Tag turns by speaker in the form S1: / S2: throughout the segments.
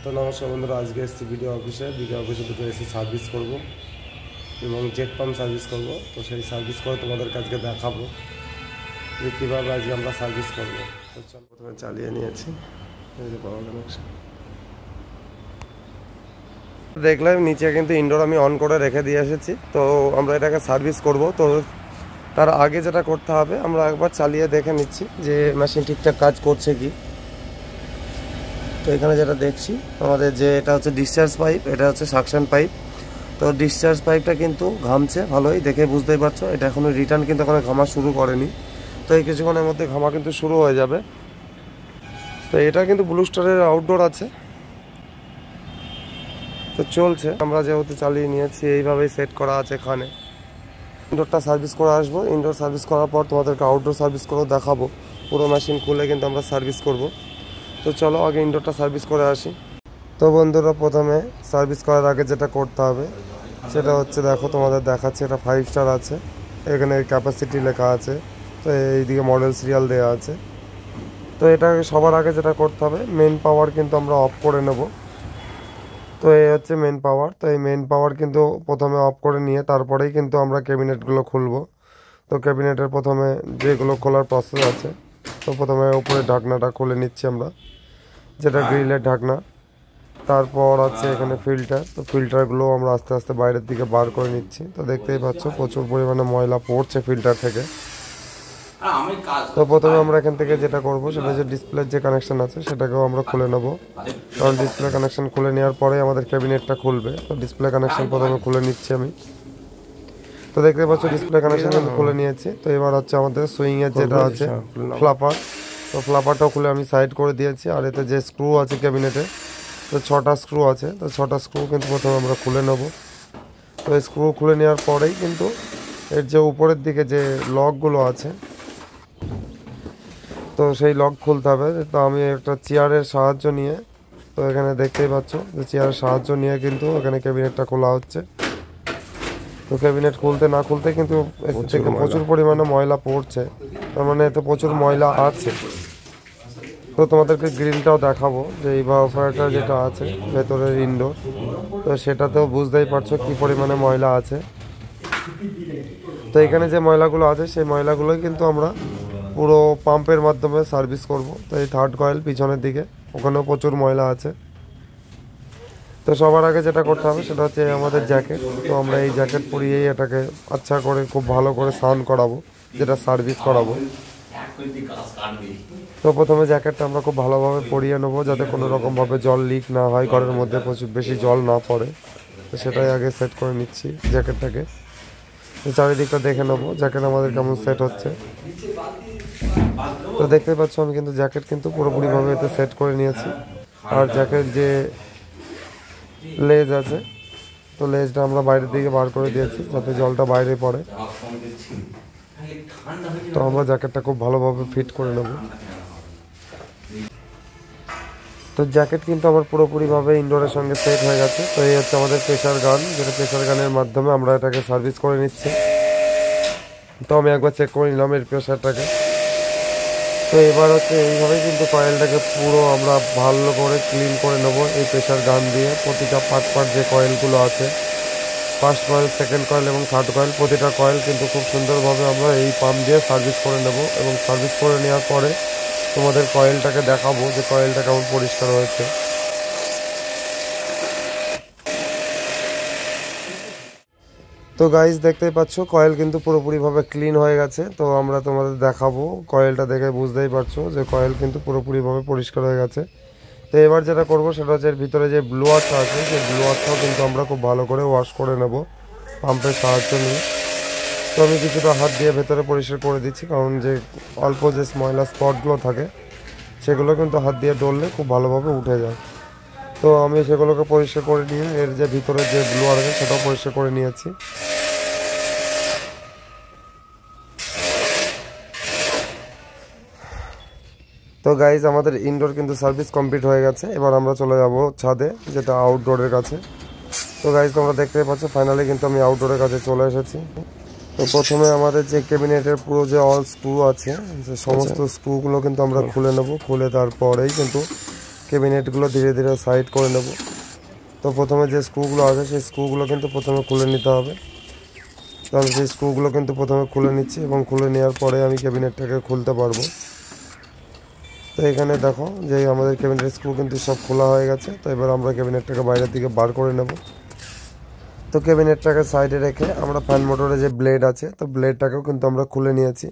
S1: তো নমস্কার বন্ধুরা, আজকে এসেছি ভিডিও অফিসে দুটো এসে সার্ভিস করব এবং জেট পাম্প সার্ভিস করব। তো সেই সার্ভিস করে তোমাদের কাছকে দেখাবো যে কীভাবে আজকে আমরা সার্ভিস করব। তো চল, প্রথমে চালিয়ে নিয়েছি, দেখলাম নিচে কিন্তু ইনডোর আমি অন করে রেখে দিয়ে এসেছি। তো আমরা এটাকে সার্ভিস করব। তো তার আগে যেটা করতে হবে, আমরা একবার চালিয়ে দেখে নিচ্ছি যে মেশিন ঠিকঠাক কাজ করছে কি। তো এখানে যেটা দেখছি আমাদের যে এটা হচ্ছে ডিসচার্জ পাইপ, এটা হচ্ছে সাকশন পাইপ। তো ডিসচার্জ পাইপটা কিন্তু ঘামছে ভালোই, দেখে বুঝতেই পারছো। এটা এখনো রিটার্ন কিন্তু এখনো ঘামা শুরু করেনি। তো এই কিছুক্ষণের মধ্যে ঘামা কিন্তু শুরু হয়ে যাবে। তো এটা কিন্তু ব্লু স্টারের আউটডোর আছে, তো চলছে। আমরা যেহেতু চালিয়ে নিয়েছি, এইভাবেই সেট করা আছে এখানে। ইনডোরটা সার্ভিস করে আসবো। ইনডোর সার্ভিস করার পর তোমাদেরকে আউটডোর সার্ভিস করেও দেখাবো। পুরো মেশিন খুলে কিন্তু আমরা সার্ভিস করব। তো চলো আগে ইনডোরটা সার্ভিস করে আসি। তো বন্ধুরা, প্রথমে সার্ভিস করার আগে যেটা করতে হবে সেটা হচ্ছে, দেখো তোমাদের দেখাচ্ছে, এটা 5 স্টার আছে, এখানে ক্যাপাসিটি লেখা আছে, তো এইদিকে মডেল সিরিয়াল দেওয়া আছে। তো এটা সবার আগে যেটা করতে হবে, মেন পাওয়ার কিন্তু আমরা অফ করে নেব। তো এই হচ্ছে মেন পাওয়ার। তো এই মেন পাওয়ার কিন্তু প্রথমে অফ করে নিয়ে তারপরেই কিন্তু আমরা ক্যাবিনেটগুলো খুলবো। তো ক্যাবিনেটের প্রথমে যেগুলো খোলার প্রসেস আছে, তো প্রথমে উপরে ঢাকনাটা খুলে নিচ্ছি আমরা, যেটা গ্রিলের ঢাকনা। তারপর আছে এখানে ফিল্টার। তো ফিল্টারগুলো আমরা আস্তে আস্তে বাইরের দিকে বার করে নিচ্ছি। তো দেখতেই পাচ্ছ প্রচুর পরিমাণে ময়লা পড়ছে ফিল্টার থেকে। তো প্রথমে আমরা এখান থেকে যেটা করব সেটা হচ্ছে ডিসপ্লের যে কানেকশন আছে সেটাকেও আমরা খুলে নেব, কারণ ডিসপ্লে কানেকশন খুলে নেওয়ার পরে আমাদের ক্যাবিনেটটা খুলবে। তো ডিসপ্লে কানেকশন প্রথমে খুলে নিচ্ছি আমি। তো দেখতে পাচ্ছ ডিসপ্লে কানেকশন কিন্তু খুলে নিয়েছি। তো এবার হচ্ছে আমাদের সুইংয়ের যেটা আছে ফ্লাপার, তো ফ্লাপারটাও খুলে আমি সাইড করে দিয়েছি। আর এতে যে স্ক্রু আছে ক্যাবিনেটে, তো 6টা স্ক্রু আছে, তো 6টা স্ক্রু কিন্তু প্রথমে আমরা খুলে নেব। তো এই স্ক্রু খুলে নেওয়ার পরেই কিন্তু এর যে উপরের দিকে যে লকগুলো আছে, তো সেই লক খুলতে হবে। তো আমি একটা চেয়ারের সাহায্য নিয়ে, তো এখানে দেখতেই পাচ্ছ যে চেয়ারের সাহায্য নিয়ে কিন্তু এখানে ক্যাবিনেটটা খোলা হচ্ছে। তো ক্যাবিনেট খুলতে না খুলতে কিন্তু থেকে প্রচুর পরিমাণে ময়লা পড়ছে, তার মানে এতে প্রচুর ময়লা আছে। তো তোমাদেরকে গ্রিলটাও দেখাবো যে এই বাফারটা যেটা আছে ভেতরের ইনডোর, তো সেটাতেও বুঝতেই পারছো কি পরিমাণে ময়লা আছে। তো এখানে যে ময়লাগুলো আছে সেই ময়লাগুলোই কিন্তু আমরা পুরো পাম্পের মাধ্যমে সার্ভিস করব। তো এই থার্ড কয়েল পিছনের দিকে, ওখানেও প্রচুর ময়লা আছে। তো সবার আগে যেটা করতে হবে সেটা হচ্ছে আমাদের জ্যাকেট। তো আমরা এই জ্যাকেট পরিয়েই এটাকে আচ্ছা করে খুব ভালো করে স্নান করাবো, যেটা সার্ভিস করাবো। তো প্রথমে জ্যাকেটটা আমরা খুব ভালোভাবে পরিয়ে নেবো, যাতে কোনো রকমভাবে জল লিক না হয়, ঘরের মধ্যে প্রচুর বেশি জল না পড়ে। তো সেটাই আগে সেট করে নিচ্ছি জ্যাকেটটাকে। তো চারিদিকটা দেখে নেবো জ্যাকেট আমাদের কেমন সেট হচ্ছে। তো দেখতে পাচ্ছ আমি কিন্তু জ্যাকেট কিন্তু পুরোপুরিভাবে এতে সেট করে নিয়েছি। আর জ্যাকেট যে লেজ আছে, তো লেজটা আমরা বাইরের দিকে বার করে দিয়েছি যাতে জলটা বাইরে পড়ে। তো আমরা জ্যাকেটটা খুব ভালোভাবে ফিট করে নেব। তো জ্যাকেট কিন্তু আমার পুরোপুরিভাবে ইনডোরের সঙ্গে সেট হয়ে গেছে। তো এই হচ্ছে আমাদের প্রেসার গান, যেটা প্রেসার গানের মাধ্যমে আমরা এটাকে সার্ভিস করে নিচ্ছি। তো আমি একবার চেক করে নিলাম এর প্রেসারটাকে। তো এবার হচ্ছে এইভাবেই কিন্তু কয়েলটাকে পুরো আমরা ভালো করে ক্লিন করে নেব এই প্রেসার গান দিয়ে। প্রতিটা পার্ট যে কয়েলগুলো আছে, ফার্স্ট কয়েল, সেকেন্ড কয়েল এবং থার্ড কয়েল, প্রতিটা কয়েল কিন্তু খুব সুন্দরভাবে আমরা এই পাম্প দিয়ে সার্ভিস করে নেব। এবং সার্ভিস করে নেওয়ার পরে তোমাদের কয়েলটাকে দেখাবো যে কয়েলটা কেমন পরিষ্কার হয়েছে। তো গাইস দেখতেই পাচ্ছ কয়েল কিন্তু পুরোপুরিভাবে ক্লিন হয়ে গেছে। তো আমরা তোমাদের দেখাবো, কয়েলটা দেখে বুঝতেই পারছো যে কয়েল কিন্তু পুরোপুরিভাবে পরিষ্কার হয়ে গেছে। তো এবার যেটা করবো সেটা হচ্ছে এর ভিতরে যে ব্লোয়ারটা আছে সেই ব্লোয়ারটাও কিন্তু আমরা খুব ভালো করে ওয়াশ করে নেব পাম্পের সাহায্য নিয়ে। তো আমি কিছুটা হাত দিয়ে ভেতরে পরিষ্কার করে দিচ্ছি, কারণ যে অল্প যে ময়লা স্পটগুলো থাকে সেগুলো কিন্তু হাত দিয়ে ডললে খুব ভালোভাবে উঠে যায়। তো আমি সেগুলোকে পরিষ্কার করে নিয়ে এর যে ভিতরে যে ব্লোয়ার আছে সেটাও পরিষ্কার করে নিয়েছি। তো গাইজ আমাদের ইনডোর কিন্তু সার্ভিস কমপ্লিট হয়ে গেছে। এবার আমরা চলে যাব ছাদে, যেটা আউটডোরের কাছে। তো গাইজ তোমরা দেখতেই পাচ্ছ ফাইনালি কিন্তু আমি আউটডোরের কাছে চলে এসেছি। তো প্রথমে আমাদের যে ক্যাবিনেটের পুরো যে অল স্ক্রু আছে, যে সমস্ত স্ক্রুগুলো কিন্তু আমরা খুলে নেব। খুলে তারপরেই কিন্তু ক্যাবিনেটগুলো ধীরে ধীরে সাইড করে নেব। তো প্রথমে যে স্ক্রুগুলো আছে সেই স্ক্রুগুলো কিন্তু প্রথমে খুলে নিতে হবে। তো আমি সেই স্ক্রুগুলো কিন্তু প্রথমে খুলে নিচ্ছি এবং খুলে নেওয়ার পরে আমি ক্যাবিনেটটাকে খুলতে পারবো। তো এখানে দেখো যে আমাদের ক্যাবিনেটের স্ক্রু কিন্তু সব খোলা হয়ে গেছে। তো এবার আমরা ক্যাবিনেটটাকে বাইরের দিকে বার করে নেব। তো ক্যাবিনেটটাকে সাইডে রেখে আমরা ফ্যান মোটরের যে ব্লেড আছে তো ব্লেডটাকেও কিন্তু আমরা খুলে নিয়েছি।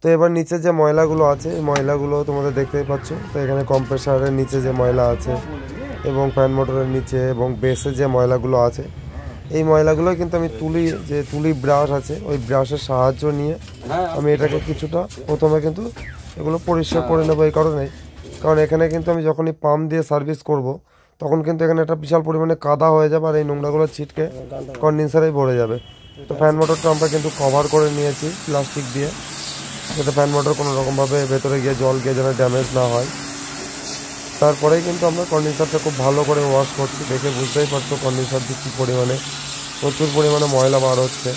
S1: তো এবার নিচে যে ময়লাগুলো আছে এই ময়লাগুলো তোমাদের দেখতেই পাচ্ছ। তো এখানে কম্প্রেসারের নিচে যে ময়লা আছে এবং ফ্যান মোটরের নিচে এবং বেসে যে ময়লাগুলো আছে এই ময়লাগুলো কিন্তু আমি তুলি ব্রাশ আছে ওই ব্রাশের সাহায্য নিয়ে আমি এটাকে কিছুটা প্রথমে কিন্তু এগুলো পরিষ্কার করে নেবো। এই কারণ এখানে কিন্তু আমি যখনই পাম্প দিয়ে সার্ভিস করব তখন কিন্তু এখানে একটা বিশাল পরিমাণে কাদা হয়ে যাবে আর এই নোংরাগুলো ছিটকে কন্ডেন্সারেই ভরে যাবে। তো ফ্যান মোটরটা আমরা কিন্তু কভার করে নিয়েছি প্লাস্টিক দিয়ে, যাতে ফ্যান মোটর কোনো রকমভাবে ভেতরে গিয়ে জল গিয়ে যেন ড্যামেজ না হয়। তারপরেই কিন্তু আমরা কন্ডেন্সারটা খুব ভালো করে ওয়াশ করছি। দেখে বুঝতেই পারছো কন্ডেন্সার দিয়ে কী পরিমাণে প্রচুর পরিমাণে ময়লা বার হচ্ছে।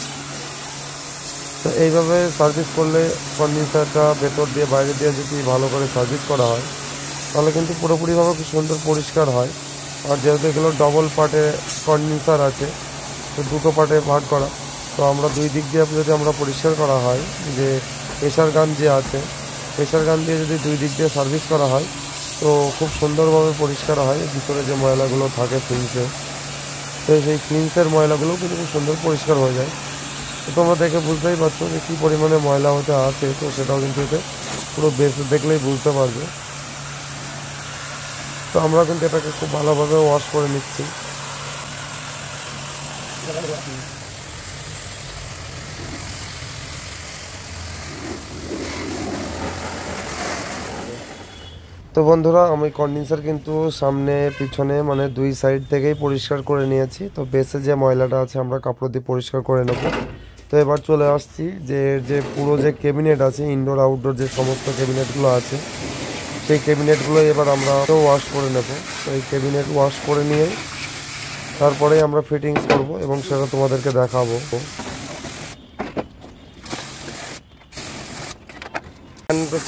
S1: তো এইভাবে সার্ভিস করলে কন্ডেন্সারটা ভেতর দিয়ে বাইরে দিয়ে যদি ভালো করে সার্ভিস করা হয় তাহলে কিন্তু পুরোপুরিভাবে খুব সুন্দর পরিষ্কার হয়। আর যেহেতু এগুলো ডবল পার্টে কন্ডেন্সার আছে তো দুটো পার্টে ভাগ করা, তো আমরা দুই দিক দিয়ে যদি আমরা পরিষ্কার করা হয় যে প্রেশার গান যে আছে প্রেশার গান দিয়ে যদি দুই দিক দিয়ে সার্ভিস করা হয় তো খুব সুন্দরভাবে পরিষ্কার হয়। ভিতরে যে ময়লাগুলো থাকে ফিন্সে, তো সেই ফিন্সের ময়লাগুলো কিন্তু খুব সুন্দর পরিষ্কার হয়ে যায়। তো তোমরা দেখে বুঝতেই পারছো যে কী পরিমাণে ময়লা হতে আছে, তো সেটাও কিন্তু এতে পুরো বেশ দেখলেই বুঝতে পারবে। তো আমরা কিন্তু এটাকে খুব ভালোভাবে ওয়াশ করে নিচ্ছি। তো বন্ধুরা আমি কন্ডেন্সার কিন্তু সামনে পিছনে মানে দুই সাইড থেকেই পরিষ্কার করে নিয়েছি। তো বেসে যে ময়লাটা আছে আমরা কাপড় দিয়ে পরিষ্কার করে নেব। তো এবার চলে আসছি যে পুরো যে ক্যাবিনেট আছে ইনডোর আউটডোর যে সমস্ত ক্যাবিনেটগুলো আছে সেই ক্যাবিনেটগুলো এবার আমরা ওয়াশ করে নেব। তো এই ক্যাবিনেট ওয়াশ করে নিয়ে তারপরেই আমরা ফিটিংস করব এবং সেটা তোমাদেরকে দেখাবো।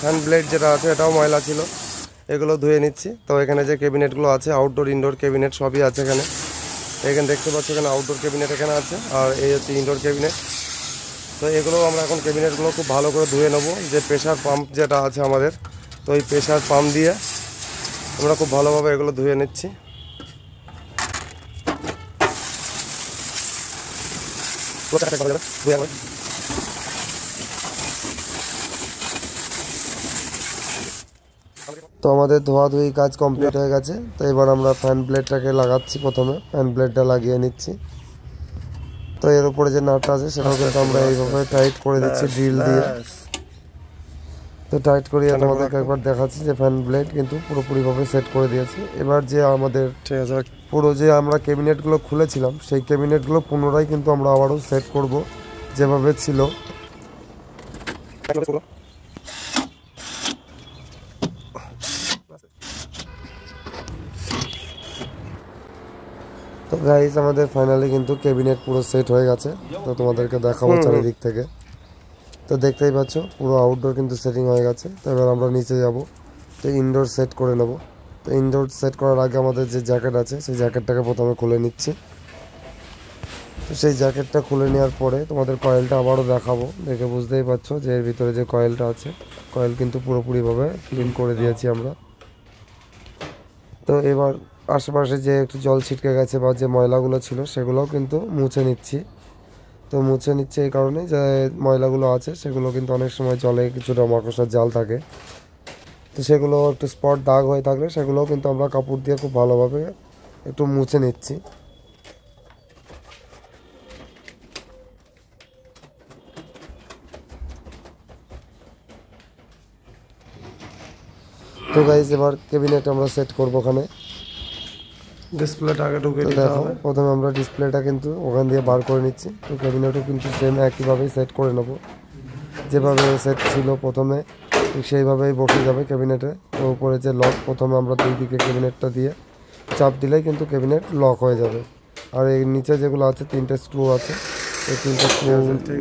S1: ফ্যান ব্লেড যেটা আছে এটাও ময়লা ছিল, এগুলো ধুয়ে নিচ্ছি। তো এখানে যে ক্যাবিনেটগুলো আছে আউটডোর ইনডোর ক্যাবিনেট সবই আছে এখানে দেখতে পাচ্ছ এখানে আউটডোর ক্যাবিনেট এখানে আছে আর এই হচ্ছে ইনডোর ক্যাবিনেট। তো এগুলো আমরা এখন ক্যাবিনেটগুলো খুব ভালো করে ধুয়ে নেবো। যে প্রেশার পাম্প যেটা আছে আমাদের, তো এই প্রেশার পাম্প দিয়ে আমরা খুব ভালোভাবে এগুলো ধুয়ে নিচ্ছি। তো আমাদের ধোয়াধুয়ি কাজ কমপ্লিট হয়ে গেছে। তো এবার আমরা ফ্যান ব্লেডটাকে লাগাচ্ছি। প্রথমে ফ্যান ব্লেডটা লাগিয়ে নিচ্ছি। তো এর উপরে যে নাটটা আছে সেটাও কিন্তু আমরা এইভাবে টাইট করে দিচ্ছি ড্রিল দিয়ে। তো টাইট করিয়ে তোমাদেরকে একবার দেখাচ্ছি যে ফ্যান ব্লেড কিন্তু পুরোপুরিভাবে সেট করে দিয়েছি। এবার যে আমাদের পুরো যে আমরা ক্যাবিনেটগুলো খুলেছিলাম সেই ক্যাবিনেটগুলো পুনরায় কিন্তু আমরা আবারও সেট করব যেভাবে ছিল। তো গাইস আমাদের ফাইনালি কিন্তু ক্যাবিনেট পুরো সেট হয়ে গেছে। তো তোমাদেরকে দেখাবো চারিদিক থেকে। তো দেখতেই পাচ্ছ পুরো আউটডোর কিন্তু সেটিং হয়ে গেছে। তো এবার আমরা নিচে যাব, তো ইনডোর সেট করে নেব। তো ইনডোর সেট করার আগে আমাদের যে জ্যাকেট আছে সেই জ্যাকেটটাকে প্রথমে খুলে নিচ্ছি। তো সেই জ্যাকেটটা খুলে নেওয়ার পরে তোমাদের কয়েলটা আবারও দেখাবো। দেখে বুঝতেই পারছো যে এর ভিতরে যে কয়েলটা আছে কয়েল কিন্তু পুরোপুরিভাবে ক্লিন করে দিয়েছি আমরা। তো এবার আশেপাশে যে একটু জল ছিটকে গেছে বা যে ময়লাগুলো ছিল সেগুলোও কিন্তু মুছে নিচ্ছি। তো মুছে নিচ্ছে এই কারণে যে ময়লাগুলো আছে সেগুলো কিন্তু অনেক সময় জলে কিছুটা মাকড়সার জাল থাকে, তো সেগুলো একটু স্পট দাগ হয়ে থাকলে সেগুলোও কিন্তু আমরা কাপড় দিয়ে খুব ভালোভাবে একটু মুছে নিচ্ছি। তো গাইস এবার ক্যাবিনেট আমরা সেট করবো। ওখানে ডিসপ্লেটা আগে ঢুকে দিতে হবে। প্রথমে আমরা ডিসপ্লেটা কিন্তু ওখান দিয়ে বার করে নিচ্ছি। তো ক্যাবিনেটও কিন্তু সেম একইভাবেই সেট করে নেব, যেভাবে সেট ছিল প্রথমে ঠিক সেইভাবেই বসে যাবে ক্যাবিনেটে। তো উপরে যে লক প্রথমে আমরা দুই দিকে ক্যাবিনেটটা দিয়ে চাপ দিলেই কিন্তু ক্যাবিনেট লক হয়ে যাবে। আর এই নিচে যেগুলো আছে তিনটে স্ক্রু আছে, এই তিনটে স্ক্রু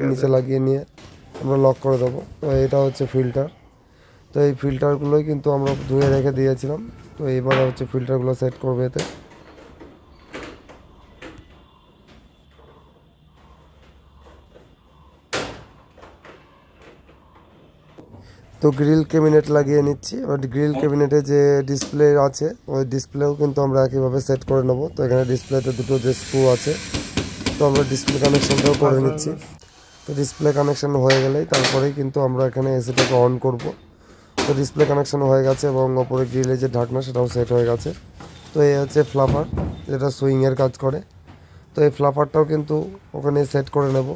S1: নিচে লাগিয়ে নিয়ে আমরা লক করে দেবো। তো এটা হচ্ছে ফিল্টার। তো তো এই ফিল্টারগুলোই কিন্তু আমরা ধুয়ে রেখে দিয়েছিলাম। তো এইবারে হচ্ছে ফিল্টারগুলো সেট করবে এতে। তো গ্রিল ক্যাবিনেট লাগিয়ে নিচ্ছি। এবার গ্রিল ক্যাবিনেটে যে ডিসপ্লে আছে ওই ডিসপ্লেও কিন্তু আমরা একইভাবে সেট করে নেব। তো এখানে ডিসপ্লেতে দুটো যে স্ক্রু আছে, তো আমরা ডিসপ্লে কানেকশনটাও করে নিচ্ছি। তো ডিসপ্লে কানেকশন হয়ে গেলেই তারপরেই কিন্তু আমরা এখানে এসিটাকে অন করব। তো ডিসপ্লে কানেকশন হয়ে গেছে এবং ওপরে গ্রিলের যে ঢাকনা সেটাও সেট হয়ে গেছে। তো এই হচ্ছে ফ্লাপার, যেটা সুইংয়ের কাজ করে। তো এই ফ্লাপারটাও কিন্তু ওখানে সেট করে নেব।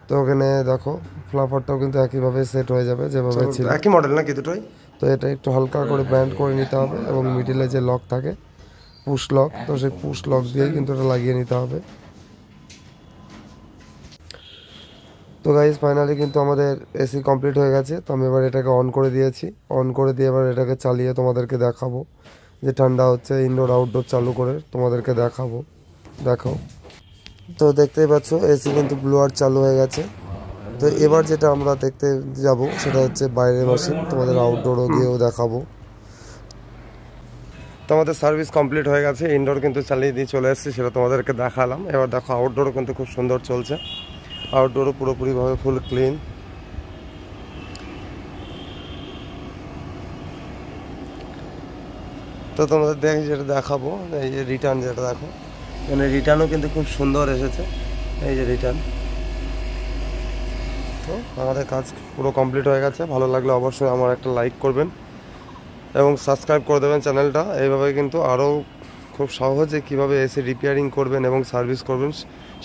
S1: তো ওখানে দেখো ফ্লাপারটাও কিন্তু একইভাবে সেট হয়ে যাবে যেভাবে ছিল, একই মডেল নাকি দুটোই। তো এটা একটু হালকা করে ব্যান্ড করে নিতে হবে এবং মিডিলে যে লক থাকে পুশ লক, তো সেই পুশ লক দিয়েই কিন্তু এটা লাগিয়ে নিতে হবে। তো গাইজ ফাইনালি কিন্তু আমাদের এসি কমপ্লিট হয়ে গেছে। তো আমি এবার এটাকে অন করে দিয়েছি। অন করে দিয়ে এবার এটাকে চালিয়ে তোমাদেরকে দেখাবো যে ঠান্ডা হচ্ছে। ইনডোর আউটডোর চালু করে তোমাদেরকে দেখাবো। দেখো, তো দেখতেই পাচ্ছ এসি কিন্তু ব্লোয়ার চালু হয়ে গেছে। তো এবার যেটা আমরা দেখতে যাব সেটা হচ্ছে বাইরের মেশিন, তোমাদের আউটডোরও দিয়েও দেখাবো। তো আমাদের সার্ভিস কমপ্লিট হয়ে গেছে, ইনডোর কিন্তু চালিয়ে দিয়ে চলে এসেছি, সেটা তোমাদেরকে দেখালাম। এবার দেখো আউটডোরও কিন্তু খুব সুন্দর চলছে। আউটডোরও পুরোপুরিভাবে ফুল ক্লিন। তো তোমাদের যেটা দেখাবো, এই যে রিটার্ন যেটা দেখো, মানে রিটার্নও কিন্তু খুব সুন্দর এসেছে। এই যে রিটার্ন। তো আমাদের কাজ পুরো কমপ্লিট হয়ে গেছে। ভালো লাগলে অবশ্যই আমার একটা লাইক করবেন এবং সাবস্ক্রাইব করে দেবেন চ্যানেলটা। এইভাবে কিন্তু আরও খুব সহজে কীভাবে এসি রিপেয়ারিং করবেন এবং সার্ভিস করবেন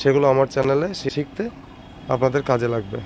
S1: সেগুলো আমার চ্যানেলে শিখতে আপনাদের কাজে লাগবে।